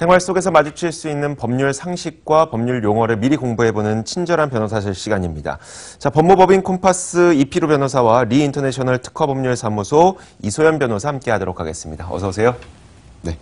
생활 속에서 마주칠 수 있는 법률 상식과 법률 용어를 미리 공부해보는 친절한 변호사실 시간입니다. 자, 법무법인 콤파스 이피루 변호사와 리 인터내셔널 특허법률사무소 이소연 변호사 함께하도록 하겠습니다. 어서 오세요. 네.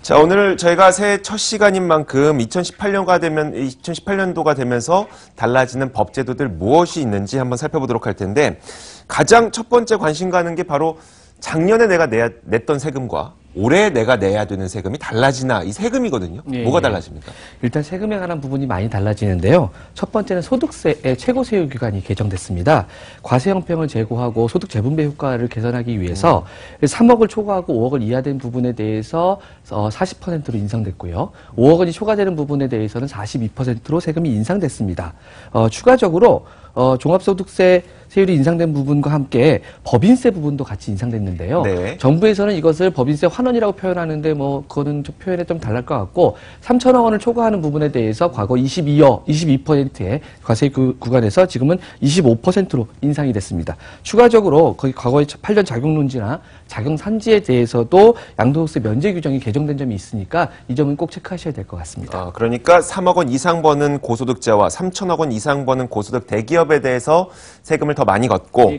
자, 오늘 저희가 새해 첫 시간인 만큼 2018년도가 되면서 달라지는 법제도들 무엇이 있는지 한번 살펴보도록 할 텐데, 가장 첫 번째 관심 가는 게 바로 작년에 내가 냈던 세금과 올해 내가 내야 되는 세금이 달라지나, 이 세금이거든요. 뭐가 달라집니까? 일단 세금에 관한 부분이 많이 달라지는데요. 첫 번째는 소득세의 최고 세율 기간이 개정됐습니다. 과세 형평을 제고하고 소득 재분배 효과를 개선하기 위해서 3억을 초과하고 5억을 이하된 부분에 대해서 40%로 인상됐고요. 5억 원이 초과되는 부분에 대해서는 42%로 세금이 인상됐습니다. 추가적으로 종합소득세 세율이 인상된 부분과 함께 법인세 부분도 같이 인상됐는데요. 네. 정부에서는 이것을 법인세 환원이라고 표현하는데 그거는 좀 표현에 좀 다를 것 같고 3천억 원을 초과하는 부분에 대해서 과거 22%의 과세 구간에서 지금은 25%로 인상이 됐습니다. 추가적으로 거기 과거의 8년 작용론지나 작용산지에 대해서도 양도소득세 면제 규정이 개정된 점이 있으니까 이 점은 꼭 체크하셔야 될 것 같습니다. 그러니까 3억 원 이상 버는 고소득자와 3천억 원 이상 버는 고소득 대기업에 대해서 세금을 더 많이 걷고,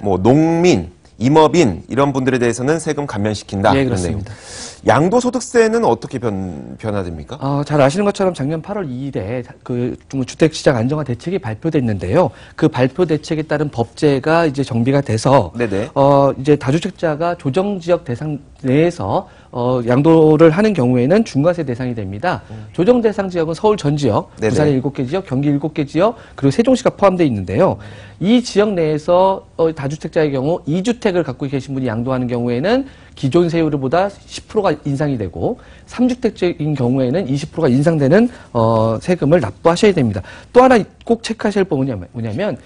뭐 농민, 임업인 이런 분들에 대해서는 세금 감면시킨다. 네, 그렇습니다. 양도소득세는 어떻게 변화됩니까? 잘 아시는 것처럼 작년 8월 2일에 그 주택시장 안정화 대책이 발표됐는데요. 그 발표 대책에 따른 법제가 이제 정비가 돼서 네네. 이제 다주택자가 조정지역 대상 내에서 양도를 하는 경우에는 중과세 대상이 됩니다. 조정 대상 지역은 서울 전 지역, 네네. 부산의 7개 지역, 경기 7개 지역, 그리고 세종시가 포함되어 있는데요. 이 지역 내에서 다주택자의 경우 2주택을 갖고 계신 분이 양도하는 경우에는 기존 세율보다 10%가 인상이 되고 3주택인 경우에는 20%가 인상되는 세금을 납부하셔야 됩니다. 또 하나 꼭 체크하실 부분이 뭐냐면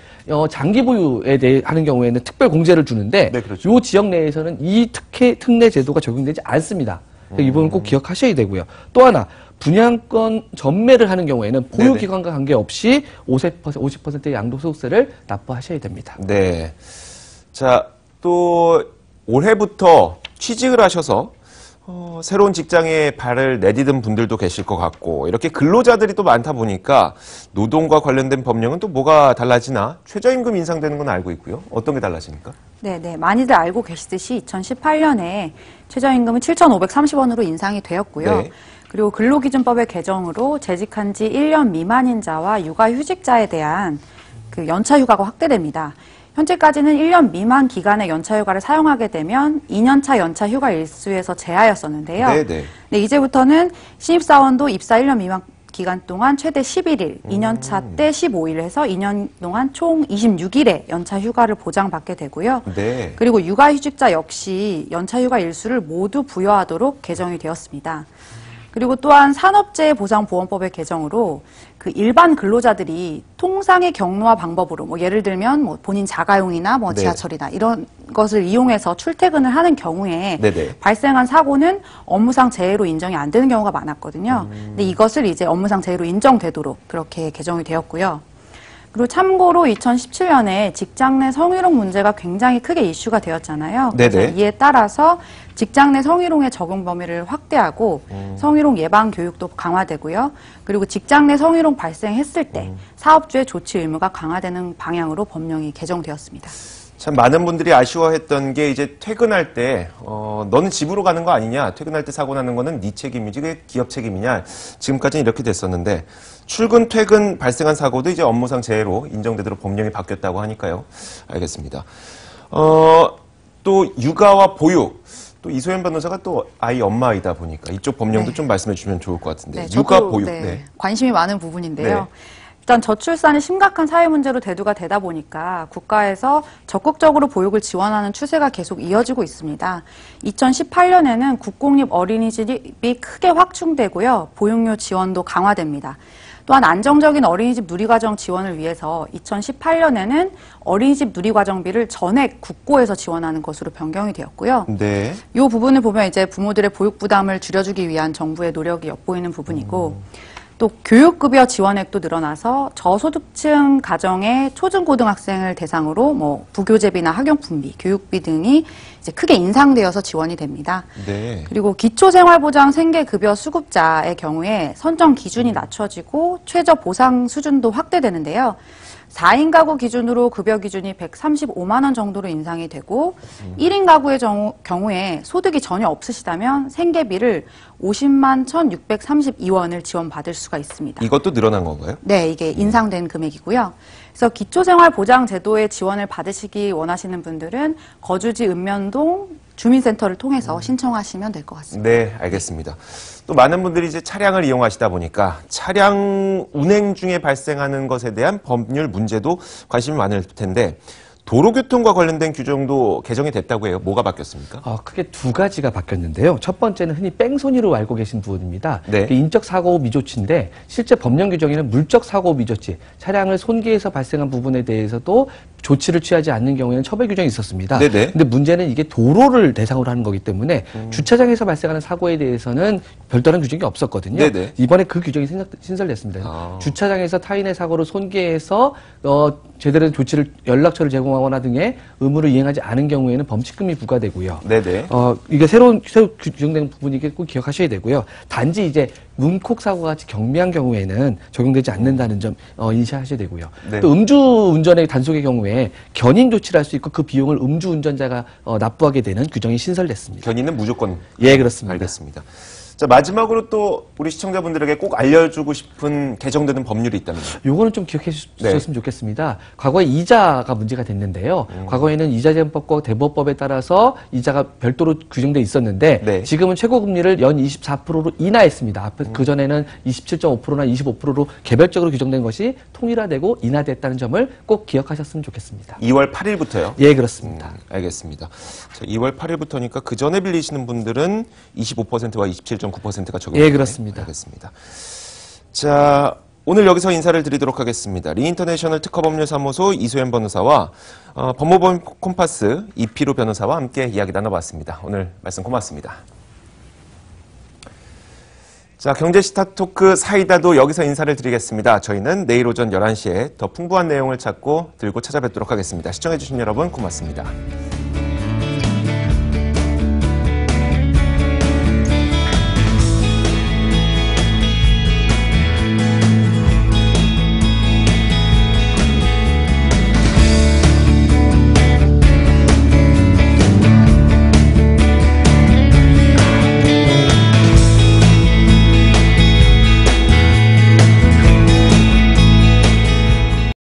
장기 보유에 대해 하는 경우에는 특별 공제를 주는데 네, 그렇죠. 이 지역 내에서는 이 특례 제도가 적용되지 않습니다. 이 부분은 꼭 기억하셔야 되고요. 또 하나 분양권 전매를 하는 경우에는 보유기간과 관계없이 50%의 양도소득세를 납부하셔야 됩니다. 네. 자, 또 올해부터 취직을 하셔서 새로운 직장에 발을 내디딘 분들도 계실 것 같고, 이렇게 근로자들이 또 많다 보니까 노동과 관련된 법령은 또 뭐가 달라지나? 최저임금 인상되는 건 알고 있고요. 어떤 게 달라집니까? 네, 많이들 알고 계시듯이 2018년에 최저임금은 7,530원으로 인상이 되었고요. 네. 그리고 근로기준법의 개정으로 재직한 지 1년 미만인 자와 육아휴직자에 대한 그 연차휴가가 확대됩니다. 현재까지는 1년 미만 기간의 연차휴가를 사용하게 되면 2년차 연차휴가 일수에서 제하였었는데요. 네네. 네, 이제부터는 신입사원도 입사 1년 미만 기간 동안 최대 11일, 2년차 때 15일 해서 2년 동안 총 26일의 연차휴가를 보장받게 되고요. 네. 그리고 육아휴직자 역시 연차휴가 일수를 모두 부여하도록 개정이 되었습니다. 그리고 또한 산업재해보장보험법의 개정으로 그 일반 근로자들이 통상의 경로와 방법으로 예를 들면 본인 자가용이나 네. 지하철이나 이런 것을 이용해서 출퇴근을 하는 경우에 네네. 발생한 사고는 업무상 재해로 인정이 안 되는 경우가 많았거든요. 근데 이것을 이제 업무상 재해로 인정되도록 그렇게 개정이 되었고요. 그리고 참고로 2017년에 직장 내 성희롱 문제가 굉장히 크게 이슈가 되었잖아요. 네네. 그래서 이에 따라서 직장 내 성희롱의 적용 범위를 확대하고 성희롱 예방 교육도 강화되고요. 그리고 직장 내 성희롱 발생했을 때 사업주의 조치 의무가 강화되는 방향으로 법령이 개정되었습니다. 참 많은 분들이 아쉬워했던 게, 이제 퇴근할 때 너는 집으로 가는 거 아니냐, 퇴근할 때 사고 나는 거는 네 책임이지 그게 기업 책임이냐, 지금까지는 이렇게 됐었는데 출근 퇴근 발생한 사고도 이제 업무상 재해로 인정되도록 법령이 바뀌었다고 하니까요. 알겠습니다. 또 육아와 보육, 또 이소연 변호사가 또 아이 엄마이다 보니까 이쪽 법령도 네. 좀 말씀해 주시면 좋을 것 같은데. 네, 육아 저도, 보육. 네, 관심이 많은 부분인데요. 네. 일단 저출산이 심각한 사회 문제로 대두가 되다 보니까 국가에서 적극적으로 보육을 지원하는 추세가 계속 이어지고 있습니다. 2018년에는 국공립 어린이집이 크게 확충되고요. 보육료 지원도 강화됩니다. 또한 안정적인 어린이집 누리과정 지원을 위해서 2018년에는 어린이집 누리과정비를 전액 국고에서 지원하는 것으로 변경이 되었고요. 네. 이 부분을 보면 이제 부모들의 보육 부담을 줄여주기 위한 정부의 노력이 엿보이는 부분이고, 또 교육급여 지원액도 늘어나서 저소득층 가정의 초중고등학생을 대상으로 뭐 부교재비나 학용품비, 교육비 등이 이제 크게 인상되어서 지원이 됩니다. 네. 그리고 기초생활보장 생계급여 수급자의 경우에 선정 기준이 낮춰지고 최저 보상 수준도 확대되는데요. 4인 가구 기준으로 급여 기준이 135만 원 정도로 인상이 되고 1인 가구의 경우에 소득이 전혀 없으시다면 생계비를 50만 1,632원을 지원받을 수가 있습니다. 이것도 늘어난 건가요? 네, 이게 인상된 금액이고요. 그래서 기초생활보장제도의 지원을 받으시기 원하시는 분들은 거주지 읍면동 주민센터를 통해서 신청하시면 될 것 같습니다. 네, 알겠습니다. 또 많은 분들이 이제 차량을 이용하시다 보니까 차량 운행 중에 발생하는 것에 대한 법률 문제도 관심이 많을 텐데 도로교통과 관련된 규정도 개정이 됐다고 해요. 뭐가 바뀌었습니까? 크게 두 가지가 바뀌었는데요. 첫 번째는 흔히 뺑소니로 알고 계신 부분입니다. 네. 인적 사고 미조치인데 실제 법령 규정에는 물적 사고 미조치, 차량을 손괴해서 발생한 부분에 대해서도 조치를 취하지 않는 경우에는 처벌 규정이 있었습니다. 네네. 근데 문제는 이게 도로를 대상으로 하는 거기 때문에 주차장에서 발생하는 사고에 대해서는 별다른 규정이 없었거든요. 네네. 이번에 그 규정이 신설됐습니다. 주차장에서 타인의 사고를 손괴해서 제대로 된 연락처를 제공하거나 등의 의무를 이행하지 않은 경우에는 범칙금이 부과되고요. 네네. 이게 새로 규정된 부분이기 꼭 기억하셔야 되고요. 단지 이제 문콕 사고 같이 경미한 경우에는 적용되지 않는다는 점 인지하셔야 되고요. 네. 또 음주운전의 단속의 경우에 견인 조치를 할 수 있고 그 비용을 음주운전자가 납부하게 되는 규정이 신설됐습니다. 견인은 무조건. 예, 그렇습니다. 알겠습니다. 자, 마지막으로 또 우리 시청자분들에게 꼭 알려주고 싶은 개정되는 법률이 있다면요. 요거는 좀 기억해 주셨으면 좋겠습니다. 과거에 이자가 문제가 됐는데요. 과거에는 이자제한법과 대법법에 따라서 이자가 별도로 규정돼 있었는데 네. 지금은 최고금리를 연 24%로 인하했습니다. 그전에는 27.5%나 25%로 개별적으로 규정된 것이 통일화되고 인하됐다는 점을 꼭 기억하셨으면 좋겠습니다. 2월 8일부터요? 예, 그렇습니다. 알겠습니다. 자, 2월 8일부터니까 그 전에 빌리시는 분들은 25%와 27.9%가 적용돼요. 예, 그렇습니다. 알겠습니다. 자, 오늘 여기서 인사를 드리도록 하겠습니다. 리인터내셔널 특허법률사무소 이소연 변호사와 법무법인 콤파스 이피루 변호사와 함께 이야기 나눠봤습니다. 오늘 말씀 고맙습니다. 자, 경제시타토크 사이다도 여기서 인사를 드리겠습니다. 저희는 내일 오전 11시에 더 풍부한 내용을 찾고 들고 찾아뵙도록 하겠습니다. 시청해주신 여러분 고맙습니다.